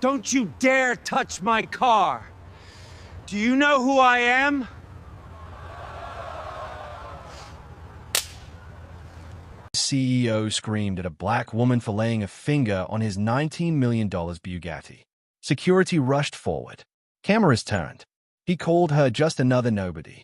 Don't you dare touch my car! Do you know who I am? CEO screamed at a black woman for laying a finger on his $19 million Bugatti. Security rushed forward. Cameras turned. He called her just another nobody.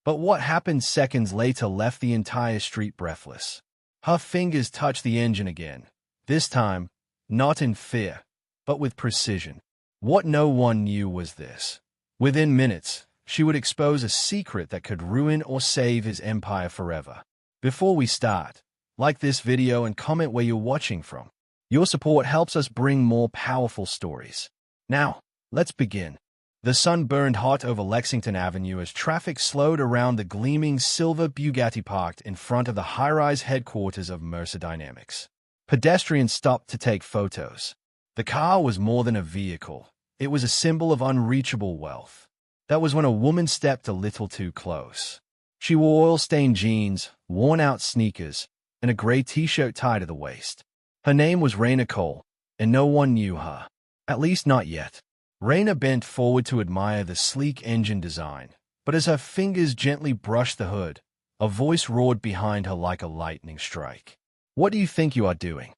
But what happened seconds later left the entire street breathless. Her fingers touched the engine again. This time, not in fear, but with precision. What no one knew was this. Within minutes, she would expose a secret that could ruin or save his empire forever. Before we start, like this video and comment where you're watching from. Your support helps us bring more powerful stories. Now, let's begin. The sun burned hot over Lexington Avenue as traffic slowed around the gleaming silver Bugatti parked in front of the high-rise headquarters of Mercer Dynamics. Pedestrians stopped to take photos. The car was more than a vehicle. It was a symbol of unreachable wealth. That was when a woman stepped a little too close. She wore oil-stained jeans, worn-out sneakers, and a gray t-shirt tied to the waist. Her name was Raina Cole, and no one knew her. At least not yet. Raina bent forward to admire the sleek engine design, but as her fingers gently brushed the hood, a voice roared behind her like a lightning strike. "What do you think you are doing?"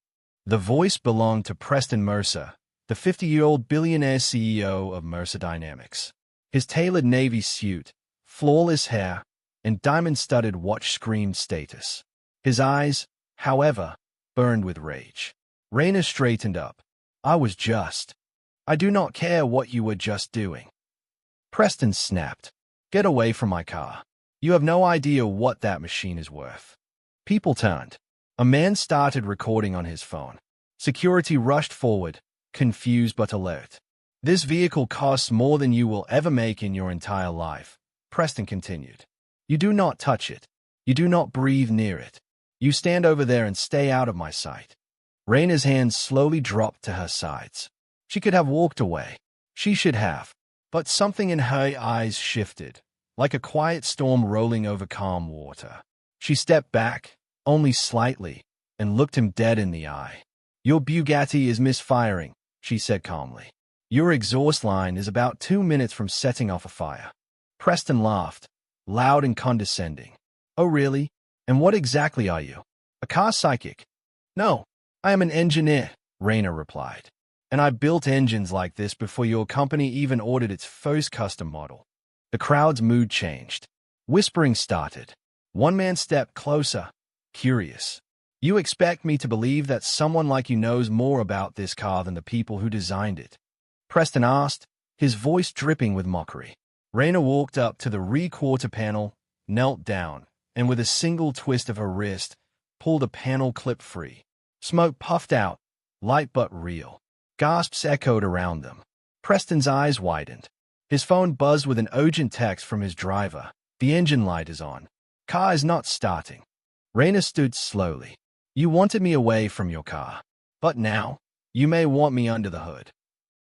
The voice belonged to Preston Mercer, the 50-year-old billionaire CEO of Mercer Dynamics. His tailored navy suit, flawless hair, and diamond-studded watch screamed status. His eyes, however, burned with rage. Raina straightened up. I do not care what you were just doing." Preston snapped. "Get away from my car. You have no idea what that machine is worth." People turned. A man started recording on his phone. Security rushed forward, confused but alert. "This vehicle costs more than you will ever make in your entire life," Preston continued. "You do not touch it. You do not breathe near it. You stand over there and stay out of my sight." Raina's hands slowly dropped to her sides. She could have walked away. She should have. But something in her eyes shifted, like a quiet storm rolling over calm water. She stepped back, only slightly, and looked him dead in the eye. "Your Bugatti is misfiring," she said calmly. "Your exhaust line is about 2 minutes from setting off a fire." Preston laughed, loud and condescending. "Oh, really? And what exactly are you? A car psychic?" "No, I am an engineer," Raina replied. "And I built engines like this before your company even ordered its first custom model." The crowd's mood changed. Whispering started. One man stepped closer, curious. "You expect me to believe that someone like you knows more about this car than the people who designed it?" Preston asked, his voice dripping with mockery. Raina walked up to the rear quarter panel, knelt down, and with a single twist of her wrist, pulled a panel clip free. Smoke puffed out, light but real. Gasps echoed around them. Preston's eyes widened. His phone buzzed with an urgent text from his driver. "The engine light is on. Car is not starting." Raina stood slowly. "You wanted me away from your car. But now, you may want me under the hood."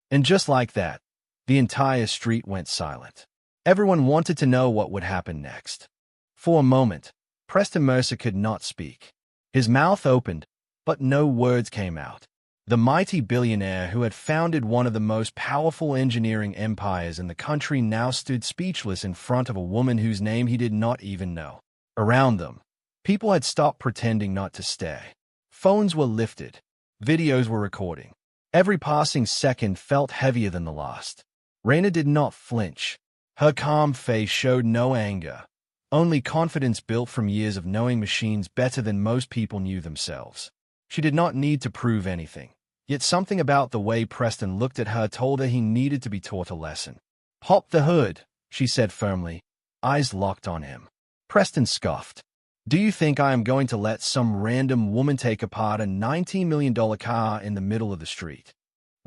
And just like that, the entire street went silent. Everyone wanted to know what would happen next. For a moment, Preston Mercer could not speak. His mouth opened, but no words came out. The mighty billionaire who had founded one of the most powerful engineering empires in the country now stood speechless in front of a woman whose name he did not even know. Around them, people had stopped pretending not to stare. Phones were lifted. Videos were recording. Every passing second felt heavier than the last. Raina did not flinch. Her calm face showed no anger, only confidence built from years of knowing machines better than most people knew themselves. She did not need to prove anything. Yet something about the way Preston looked at her told her he needed to be taught a lesson. "Pop the hood," she said firmly, eyes locked on him. Preston scoffed. "Do you think I am going to let some random woman take apart a $19 million car in the middle of the street?"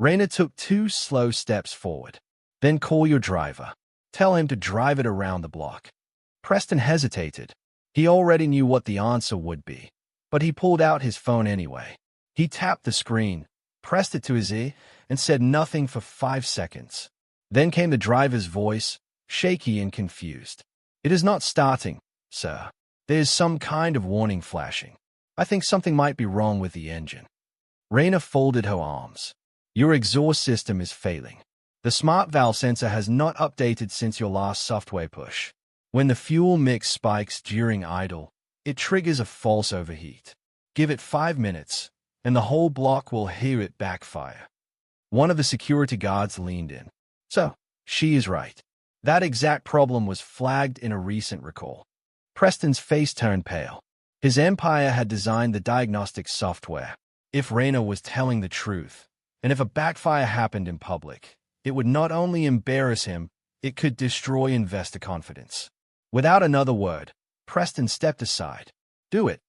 Raina took 2 slow steps forward. "Then call your driver. Tell him to drive it around the block." Preston hesitated. He already knew what the answer would be, but he pulled out his phone anyway. He tapped the screen, pressed it to his ear, and said nothing for 5 seconds. Then came the driver's voice, shaky and confused. "It is not starting, sir. There is some kind of warning flashing. I think something might be wrong with the engine." Raina folded her arms. Your exhaust system is failing. The smart valve sensor has not updated since your last software push. When the fuel mix spikes during idle, it triggers a false overheat. Give it 5 minutes, and the whole block will hear it backfire. One of the security guards leaned in. So, she is right. That exact problem was flagged in a recent recall. Preston's face turned pale. His empire had designed the diagnostic software. If Rayna was telling the truth, and if a backfire happened in public, it would not only embarrass him, it could destroy investor confidence. Without another word, Preston stepped aside. Do it.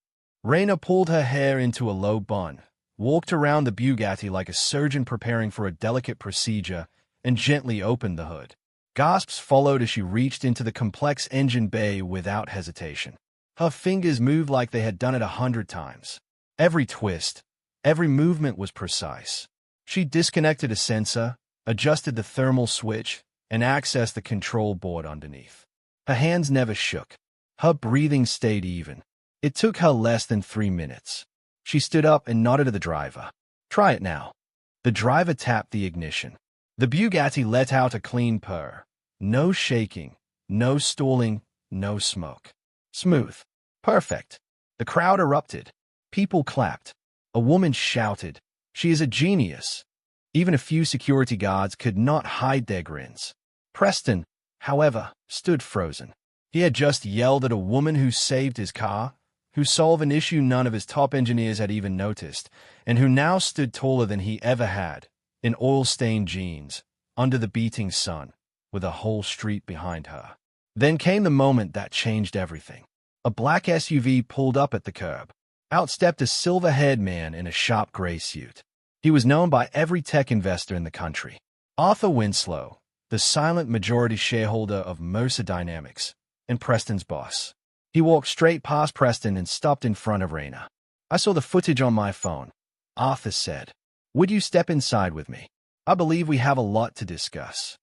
Rayna pulled her hair into a low bun, walked around the Bugatti like a surgeon preparing for a delicate procedure, and gently opened the hood. Gasps followed as she reached into the complex engine bay without hesitation. Her fingers moved like they had done it 100 times. Every twist, every movement was precise. She disconnected a sensor, adjusted the thermal switch, and accessed the control board underneath. Her hands never shook. Her breathing stayed even. It took her less than 3 minutes. She stood up and nodded to the driver. Try it now. The driver tapped the ignition. The Bugatti let out a clean purr. No shaking, no stalling, no smoke. Smooth. Perfect. The crowd erupted. People clapped. A woman shouted, "She is a genius." Even a few security guards could not hide their grins. Preston, however, stood frozen. He had just yelled at a woman who saved his car, who solved an issue none of his top engineers had even noticed, and who now stood taller than he ever had, in oil-stained jeans, under the beating sun, with a whole street behind her. Then came the moment that changed everything. A black SUV pulled up at the curb. Out stepped a silver-haired man in a sharp gray suit. He was known by every tech investor in the country. Arthur Winslow, the silent majority shareholder of Mercer Dynamics, and Preston's boss. He walked straight past Preston and stopped in front of Rayna. "I saw the footage on my phone," Arthur said. "Would you step inside with me? I believe we have a lot to discuss."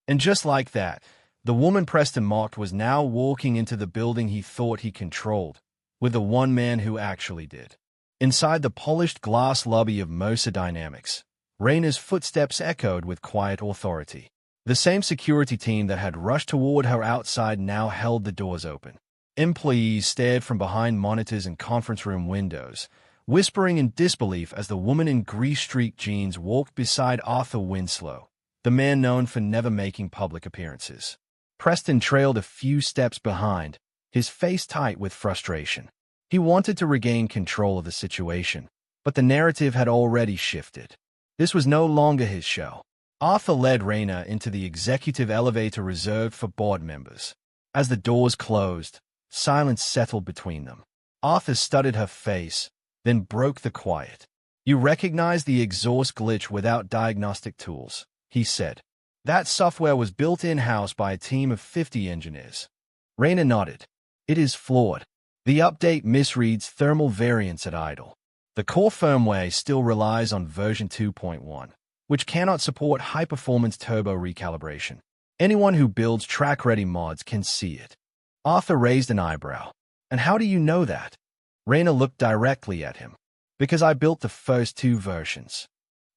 And just like that, the woman Preston mocked was now walking into the building he thought he controlled, with the one man who actually did. Inside the polished glass lobby of Mercer Dynamics, Rayna's footsteps echoed with quiet authority. The same security team that had rushed toward her outside now held the doors open. Employees stared from behind monitors and conference room windows, whispering in disbelief as the woman in grease-streaked jeans walked beside Arthur Winslow, the man known for never making public appearances. Preston trailed a few steps behind, his face tight with frustration. He wanted to regain control of the situation, but the narrative had already shifted. This was no longer his show. Arthur led Rayna into the executive elevator reserved for board members. As the doors closed, silence settled between them. Arthur studied her face, then broke the quiet. "You recognize the exhaust glitch without diagnostic tools," he said. "That software was built in-house by a team of 50 engineers." Rayna nodded. "It is flawed. The update misreads thermal variance at idle. The core firmware still relies on version 2.1, which cannot support high-performance turbo recalibration. Anyone who builds track-ready mods can see it." Arthur raised an eyebrow. "And how do you know that?" Rayna looked directly at him. "Because I built the first 2 versions."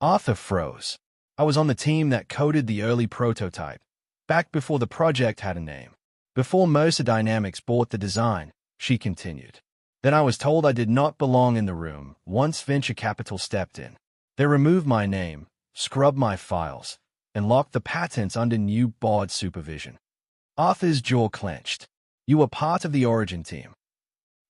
Arthur froze. "I was on the team that coded the early prototype, back before the project had a name. Before Mercer Dynamics bought the design," she continued. "Then I was told I did not belong in the room once venture capital stepped in. They removed my name, scrubbed my files, and locked the patents under new board supervision." Arthur's jaw clenched. "You were part of the origin team."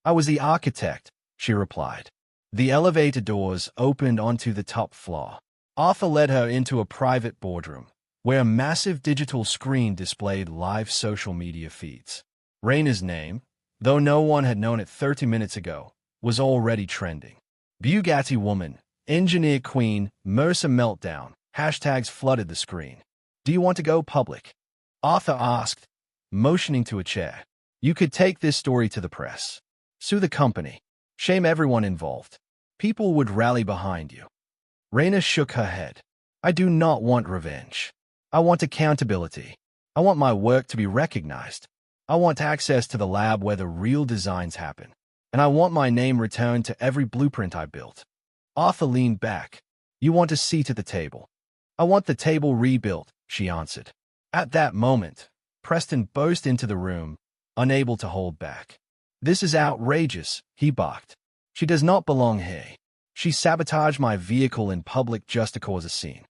"I was the architect," she replied. The elevator doors opened onto the top floor. Arthur led her into a private boardroom, where a massive digital screen displayed live social media feeds. Rayna's name, though no one had known it 30 minutes ago, was already trending. Bugatti woman, engineer queen, Mercer meltdown, hashtags flooded the screen. "Do you want to go public?" Arthur asked, motioning to a chair. "You could take this story to the press. Sue the company. Shame everyone involved. People would rally behind you." Rayna shook her head. "I do not want revenge. I want accountability. I want my work to be recognized. I want access to the lab where the real designs happen. And I want my name returned to every blueprint I built." Arthur leaned back. You want a seat at the table. I want the table rebuilt, she answered. At that moment, Preston burst into the room, unable to hold back. This is outrageous, he barked. She does not belong here. She sabotaged my vehicle in public just to cause a scene.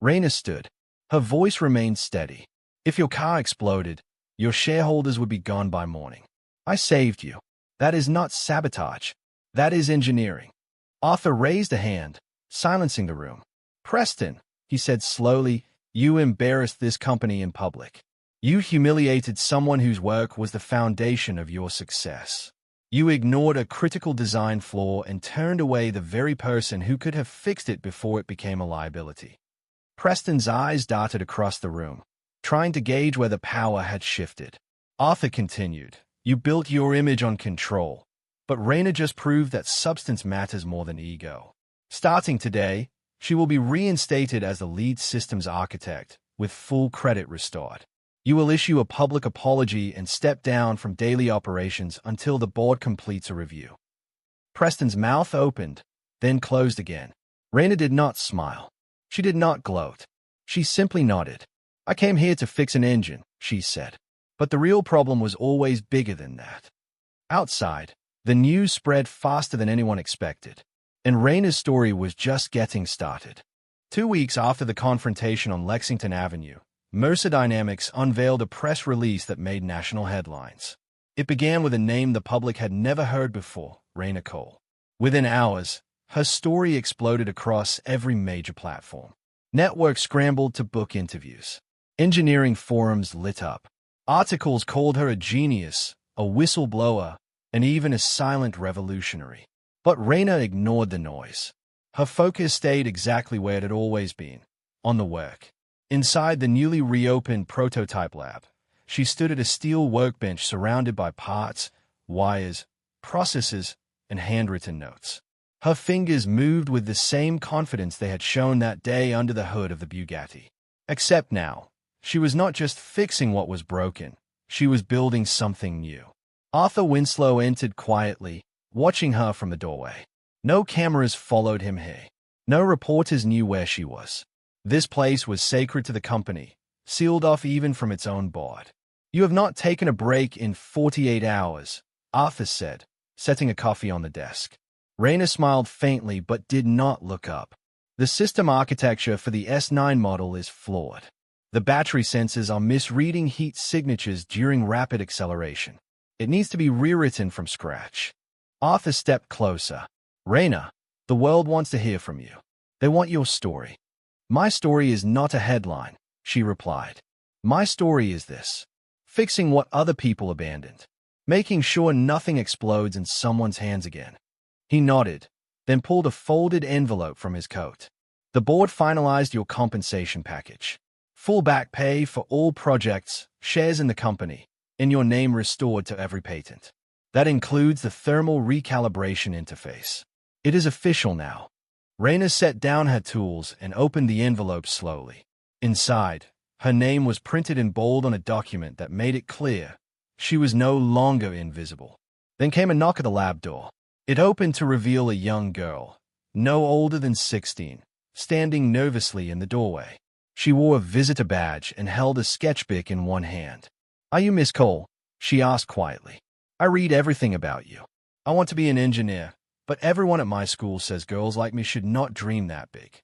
Raina stood. Her voice remained steady. If your car exploded, your shareholders would be gone by morning. I saved you. That is not sabotage. That is engineering. Arthur raised a hand, silencing the room. Preston, he said slowly, you embarrassed this company in public. You humiliated someone whose work was the foundation of your success. You ignored a critical design flaw and turned away the very person who could have fixed it before it became a liability. Preston's eyes darted across the room, trying to gauge where the power had shifted. Arthur continued, you built your image on control, but Raina just proved that substance matters more than ego. Starting today, she will be reinstated as the lead systems architect, with full credit restored. You will issue a public apology and step down from daily operations until the board completes a review. Preston's mouth opened, then closed again. Raina did not smile. She did not gloat. She simply nodded. I came here to fix an engine, she said. But the real problem was always bigger than that. Outside, the news spread faster than anyone expected, and Raina's story was just getting started. 2 weeks after the confrontation on Lexington Avenue, Mercer Dynamics unveiled a press release that made national headlines. It began with a name the public had never heard before, Raina Cole. Within hours, her story exploded across every major platform. Networks scrambled to book interviews. Engineering forums lit up. Articles called her a genius, a whistleblower, and even a silent revolutionary. But Raina ignored the noise. Her focus stayed exactly where it had always been, on the work. Inside the newly reopened prototype lab, she stood at a steel workbench surrounded by parts, wires, processes, and handwritten notes. Her fingers moved with the same confidence they had shown that day under the hood of the Bugatti. Except now, she was not just fixing what was broken, she was building something new. Arthur Winslow entered quietly, watching her from the doorway. No cameras followed him here. No reporters knew where she was. This place was sacred to the company, sealed off even from its own board. You have not taken a break in 48 hours, Arthur said, setting a coffee on the desk. Raina smiled faintly but did not look up. The system architecture for the S9 model is flawed. The battery sensors are misreading heat signatures during rapid acceleration. It needs to be rewritten from scratch. Arthur stepped closer. Raina, the world wants to hear from you. They want your story. My story is not a headline, she replied. My story is this: fixing what other people abandoned, making sure nothing explodes in someone's hands again. He nodded, then pulled a folded envelope from his coat. The board finalized your compensation package. Full back pay for all projects, shares in the company, and your name restored to every patent. That includes the thermal recalibration interface. It is official now. Raina set down her tools and opened the envelope slowly. Inside, her name was printed in bold on a document that made it clear she was no longer invisible. Then came a knock at the lab door. It opened to reveal a young girl, no older than 16, standing nervously in the doorway. She wore a visitor badge and held a sketchbook in one hand. Are you Miss Cole? She asked quietly. I read everything about you. I want to be an engineer, but everyone at my school says girls like me should not dream that big.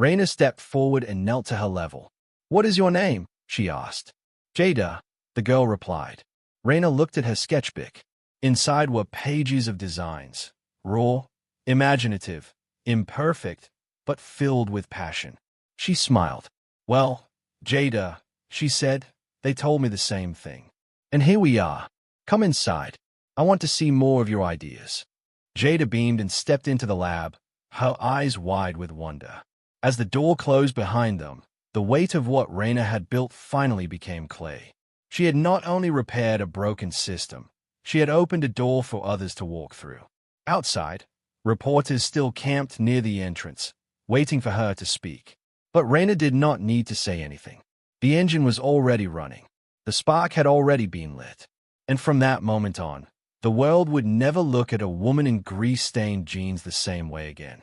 Raina stepped forward and knelt to her level. What is your name? She asked. Jada, the girl replied. Raina looked at her sketchbook. Inside were pages of designs, raw, imaginative, imperfect, but filled with passion. She smiled. Well, Jada, she said, they told me the same thing. And here we are. Come inside. I want to see more of your ideas. Jada beamed and stepped into the lab, her eyes wide with wonder. As the door closed behind them, the weight of what Raina had built finally became clear. She had not only repaired a broken system, she had opened a door for others to walk through. Outside, reporters still camped near the entrance, waiting for her to speak. But Raina did not need to say anything. The engine was already running. The spark had already been lit. And from that moment on, the world would never look at a woman in grease-stained jeans the same way again.